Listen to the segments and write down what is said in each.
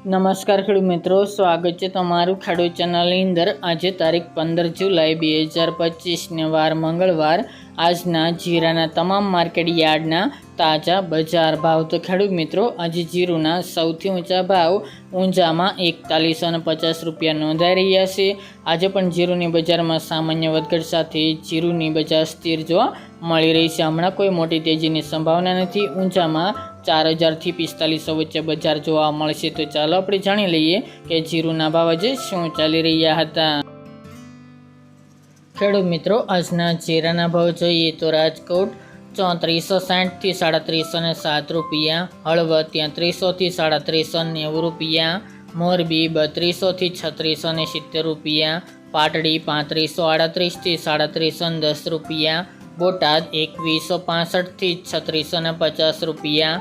નમસ્કાર ખેડૂત મિત્રો, સ્વાગત છે તમારું ખેડૂત ચેનલની અંદર। આજે તારીખ 15 જુલાઈ 2025 વાર મંગળવાર। આજના જીરાના તમામ માર્કેટ યાર્ડના તાજા બજાર ભાવ। તો ખેડૂત મિત્રો, આજે જીરુના સૌથી ઊંચા ભાવ ઊંઝામાં 4150 રૂપિયા નોંધાઈ રહ્યા છે। આજે પણ જીરુની બજારમાં સામાન્ય વધઘટ સાથે જીરુની બજાર સ્થિર જોવા મળી રહી છે। હમણાં કોઈ મોટી તેજીની સંભાવના નથી। ઊંઝામાં 4000 થી 4500 વચ્ચે બજાર જોવા મળશે। તો ચાલો આપણે જાણી લઈએ કે જીરુના ભાવ આજે શું ચાલી રહ્યા હતા। ખેડૂત મિત્રો, આજના જીરાના ભાવ જોઈએ તો રાજકોટ 3460 થી 3707 રૂપિયા, હળવદ 3300 થી 3790 રૂપિયા, મોરબી 3200 થી 3670 રૂપિયા, પાટડી 3538 થી 3710 રૂપિયા, બોટાદ 2165 થી 3650 રૂપિયા,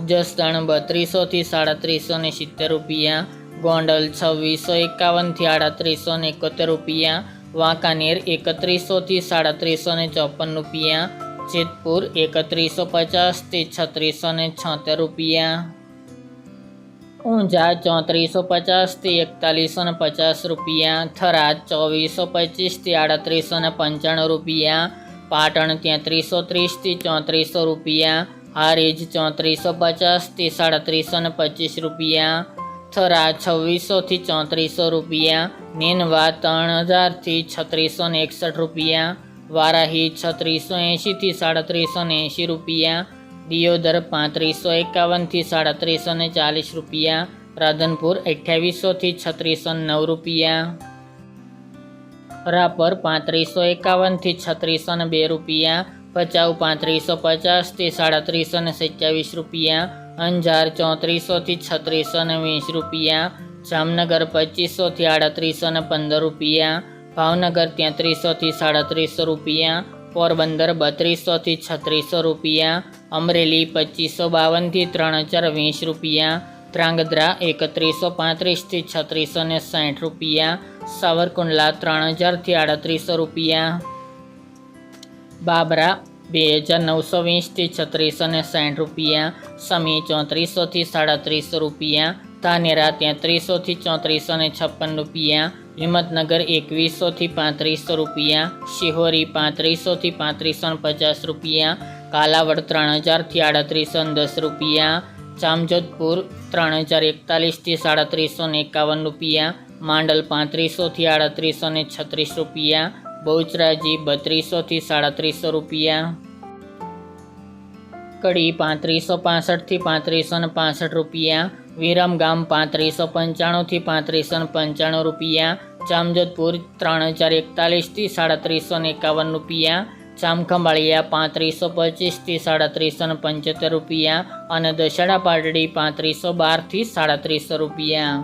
જસદણ 3200 થી 3770 રૂપિયા, ગોંડલ 2651 થી 3871 રૂપિયા, વાંકાનેર 3100 થી 3754 રૂપિયા, જેતપુર 3150 થી 3676 રૂપિયા, ઊંઝા 3450 થી 4150 રૂપિયા, થરાદ 2425 થી 3895 રૂપિયા, પાટણ 3330 થી 3400 રૂપિયા, હારીજ 3450 થી 3725 રૂપિયા, થરા 2600 થી 3400 રૂપિયા, નેનવા 3000 થી 3661 રૂપિયા, વારાહી 3680 થી 3780 રૂપિયા, દિયોદર 3551 થી 3740 રૂપિયા, રાધનપુર 2800 થી 3609 રૂપિયા, રાપર 3551 થી 3602 રૂપિયા, ભચાઉ 3550 થી 3727 રૂપિયા, અંજાર 3400 થી 3620 રૂપિયા, જામનગર 2500 થી 3815 રૂપિયા, ભાવનગર 3300 થી 3700 રૂપિયા, પોરબંદર 3200 થી 3600 રૂપિયા, અમરેલી 2552 થી 3020 રૂપિયા, ધ્રાંગધ્રા 3135 થી 3660 રૂપિયા, સાવરકુંડલા 3000 થી 3800 રૂપિયા, બાબરા 2920 થી 3660 રૂપિયા, સમી 3400 થી 3700 રૂપિયા, ધાનેરા 3300 થી 3456 રૂપિયા, હિંમતનગર 2100 થી 3500 રૂપિયા, શિહોરી 3500 થી 3550 રૂપિયા, કાલાવડ 3000 થી 3810 રૂપિયા, જામજોધપુર 3041 થી 3751 રૂપિયા, માંડલ 3500 થી 3836 રૂપિયા, બહુચરાજી 3200 થી 3700 રૂપિયા, કડી 3565 થી 3565 રૂપિયા, વિરમગામ 3595 થી 3595 રૂપિયા, જામજોધપુર 3041 થી 3751 રૂપિયા, જામખંભાળિયા 3525 થી 3775 રૂપિયા અને દશેડા પાટડી 3512 થી 3700 રૂપિયા।